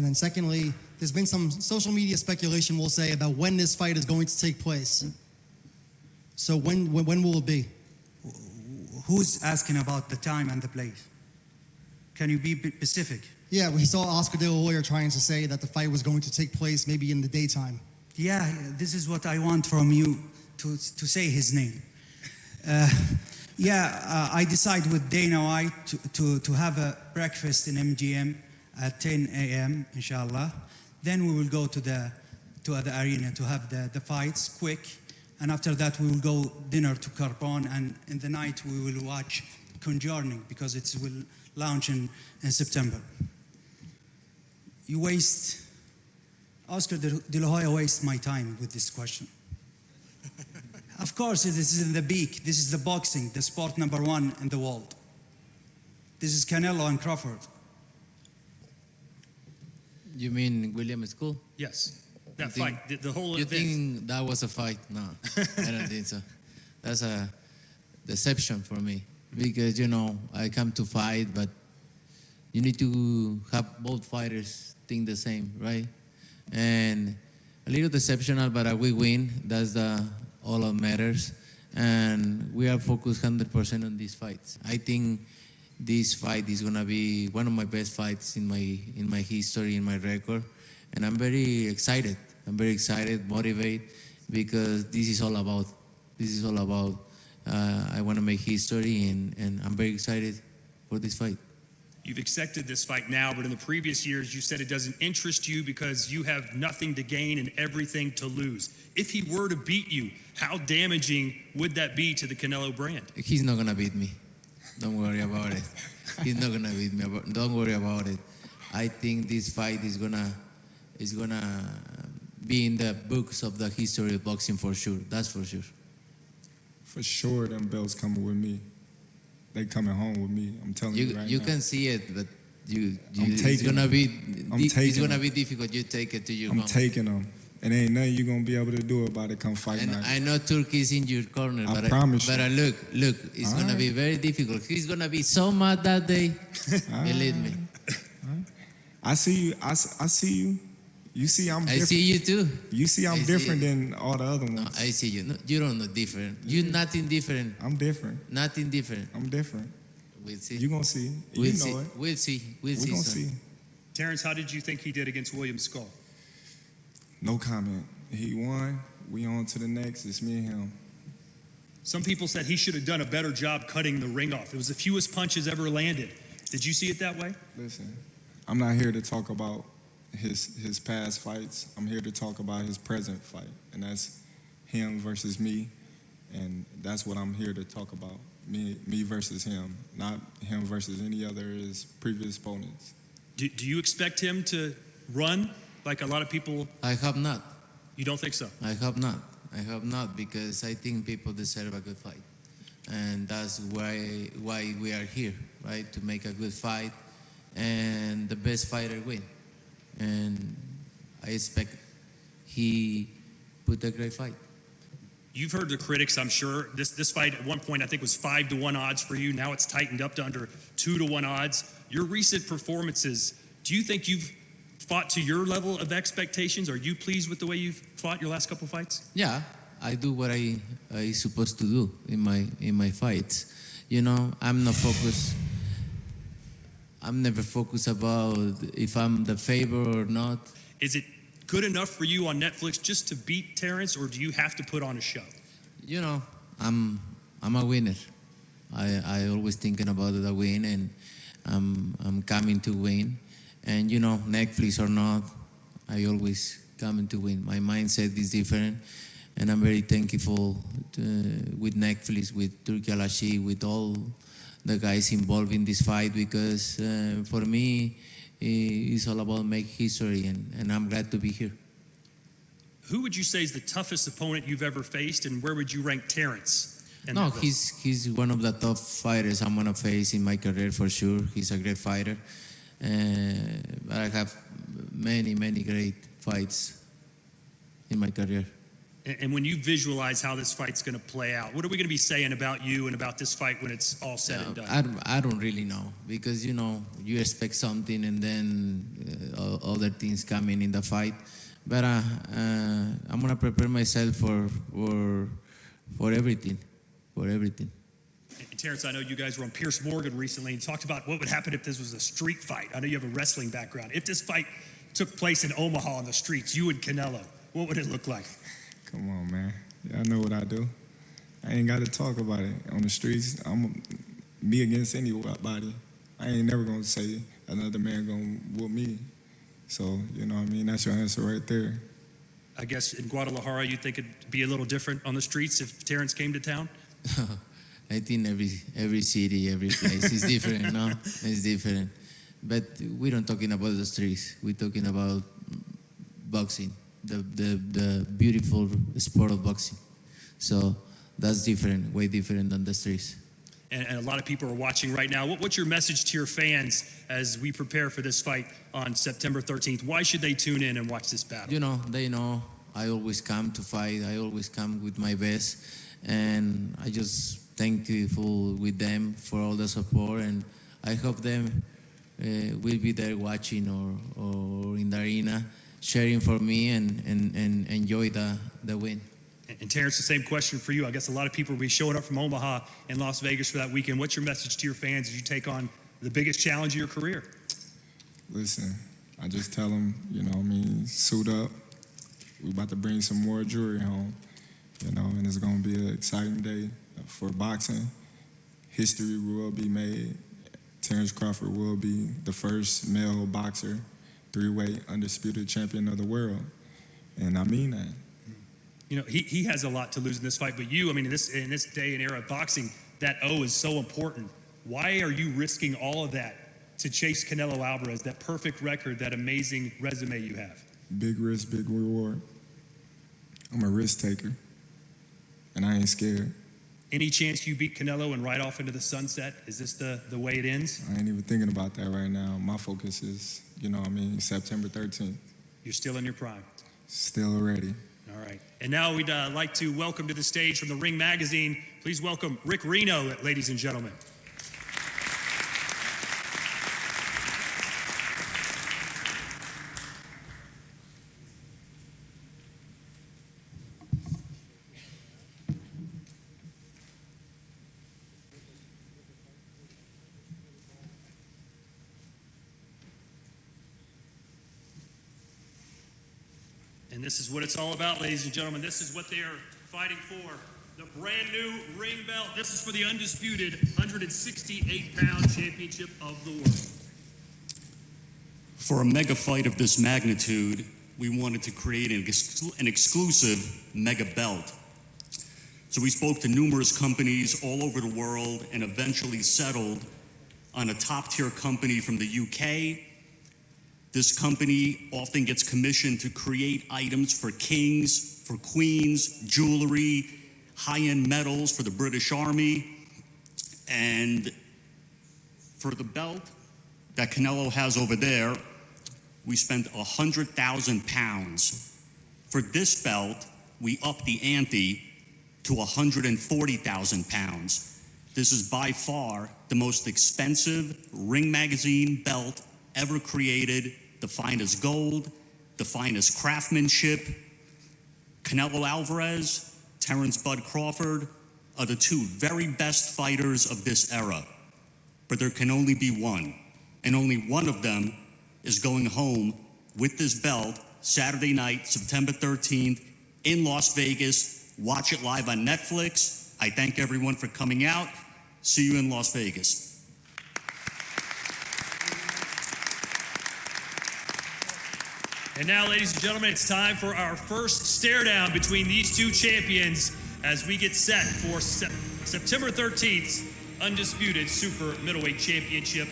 And then secondly, there's been some social media speculation, we'll say, about when this fight is going to take place. So when will it be? Who's asking about the time and the place? Can you be specific? Yeah, we saw Oscar De La Hoya trying to say that the fight was going to take place maybe in the daytime. Yeah, this is what I want from you, to say his name. I decide with Dana White to have a breakfast in MGM at 10 a.m. inshallah. Then we will go to the arena to have the fights quick, and after that we will go dinner to Carbon, and in the night we will watch Conjuring because it will launch in September. Oscar De La Hoya wastes my time with this question. Of course, this is in the peak. This is the boxing, the sport number one in the world. This is Canelo and Crawford. You mean William School? Yes. That fight, the whole you event. You think that was a fight? No, I don't think so. That's a deception for me. Because, I come to fight, but you need to have both fighters think the same, right? And a little deceptional, but we win. That's all that matters. And we are focused 100% on these fights. I think this fight is gonna be one of my best fights in my history, in my record. And I'm very excited. Motivated, because this is all about. I want to make history, and I'm very excited for this fight. You've accepted this fight now, but in the previous years, you said it doesn't interest you because you have nothing to gain and everything to lose. If he were to beat you, how damaging would that be to the Canelo brand? He's not gonna beat me. Don't worry about it. He's not gonna beat me. Don't worry about it. I think this fight is gonna be in the books of the history of boxing for sure. That's for sure. For sure, them belts coming with me. They coming home with me. I'm telling you right now. You can see it, but it's gonna be difficult. You take it to your home. I'm taking them, and ain't nothing you gonna be able to do about it come fight night. I know Turkey is in your corner, I promise you. But look, it's gonna be very difficult. He's gonna be so mad that day. Believe me. I see you. I see you. You see I'm different. I see you too. You see I'm different than all the other ones. No, I see you. No, you don't know different. You're nothing different. I'm different. Nothing different. I'm different. We'll see. You're going to see. We'll you see. know it. We'll see. We're going to see. Terence, how did you think he did against William Skull? No comment. He won. We on to the next. It's me and him. Some people said he should have done a better job cutting the ring off. It was the fewest punches ever landed. Did you see it that way? Listen, I'm not here to talk about his past fights. I'm here to talk about his present fight, and that's him versus me, and that's what I'm here to talk about. Me versus him, not him versus any other his previous opponents. Do you expect him to run like a lot of people? I hope not. You don't think so? I hope not, because I think people deserve a good fight, and that's why we are here, right? To make a good fight, and the best fighter win. And I expect he put a great fight. You've heard the critics, I'm sure. This fight at one point I think was 5-1 odds for you. Now it's tightened up to under 2-1 odds. Your recent performances, do you think you've fought to your level of expectations? Are you pleased with the way you've fought your last couple fights? Yeah, I do what I supposed to do in my fights. I'm not focused. I'm never focused about if I'm the favorite or not. Is it good enough for you on Netflix just to beat Terence, or do you have to put on a show? I'm a winner. I always thinking about the win, and I'm coming to win. And Netflix or not, I always coming to win. My mindset is different, and I'm very thankful with Netflix, with Turki Alashi, with all the guys involved in this fight, because for me, it's all about make history, and I'm glad to be here. Who would you say is the toughest opponent you've ever faced, and where would you rank Terence? No, he's one of the top fighters I'm gonna face in my career for sure. He's a great fighter, but I have many great fights in my career. And when you visualize how this fight's going to play out, what are we going to be saying about you and about this fight when it's all said and done? I don't really know because you expect something and then other things come in the fight. But I'm gonna prepare myself for everything, And Terence, I know you guys were on Pierce Morgan recently and talked about what would happen if this was a street fight. I know you have a wrestling background. If this fight took place in Omaha on the streets, you and Canelo, what would it look like? Come on, man. Y'all know what I do. I ain't got to talk about it. On the streets, I'm me against anybody. I ain't never going to say another man going to whoop me. So, you know what I mean? That's your answer right there. I guess in Guadalajara, you think it'd be a little different on the streets if Terence came to town? I think every city, every place is different. No, it's different. But we don't talking about the streets. We're talking about boxing, the beautiful sport of boxing. So that's different, way different than the streets. And a lot of people are watching right now. What's your message to your fans as we prepare for this fight on September 13th? Why should they tune in and watch this battle? They know I always come to fight. I always come with my best. And I just thankful with them for all the support. And I hope them will be there watching or in the arena, cheering for me and enjoy the win. And Terence, the same question for you. I guess a lot of people will be showing up from Omaha and Las Vegas for that weekend. What's your message to your fans as you take on the biggest challenge of your career? Listen, I just tell them, suit up. We about to bring some more jewelry home, and it's going to be an exciting day for boxing. History will be made. Terence Crawford will be the first male boxer, three-weight undisputed champion of the world. And I mean that. He has a lot to lose in this fight, but you, in this day and era of boxing, that O is so important. Why are you risking all of that to chase Canelo Alvarez, that perfect record, that amazing resume you have? Big risk, big reward. I'm a risk taker, and I ain't scared. Any chance you beat Canelo and ride off into the sunset? Is this the way it ends? I ain't even thinking about that right now. My focus is, September 13th. You're still in your prime. Still ready. All right. And now we'd like to welcome to the stage from the Ring Magazine, please welcome Rick Reno, ladies and gentlemen. And this is what it's all about, ladies and gentlemen. This is what they are fighting for. The brand new ring belt. This is for the undisputed 168-pound championship of the world. For a mega fight of this magnitude, we wanted to create an exclusive mega belt. So we spoke to numerous companies all over the world and eventually settled on a top-tier company from the UK. This company often gets commissioned to create items for kings, for queens, jewelry, high-end medals for the British Army. And for the belt that Canelo has over there, we spent 100,000 pounds. For this belt, we upped the ante to 140,000 pounds. This is by far the most expensive Ring Magazine belt ever created. The finest gold, the finest craftsmanship. Canelo Alvarez, Terence "Bud" Crawford are the two very best fighters of this era. But there can only be one, and only one of them is going home with this belt Saturday night, September 13th in Las Vegas. Watch it live on Netflix. I thank everyone for coming out. See you in Las Vegas. And now, ladies and gentlemen, it's time for our first stare down between these two champions as we get set for September 13th undisputed super middleweight championship.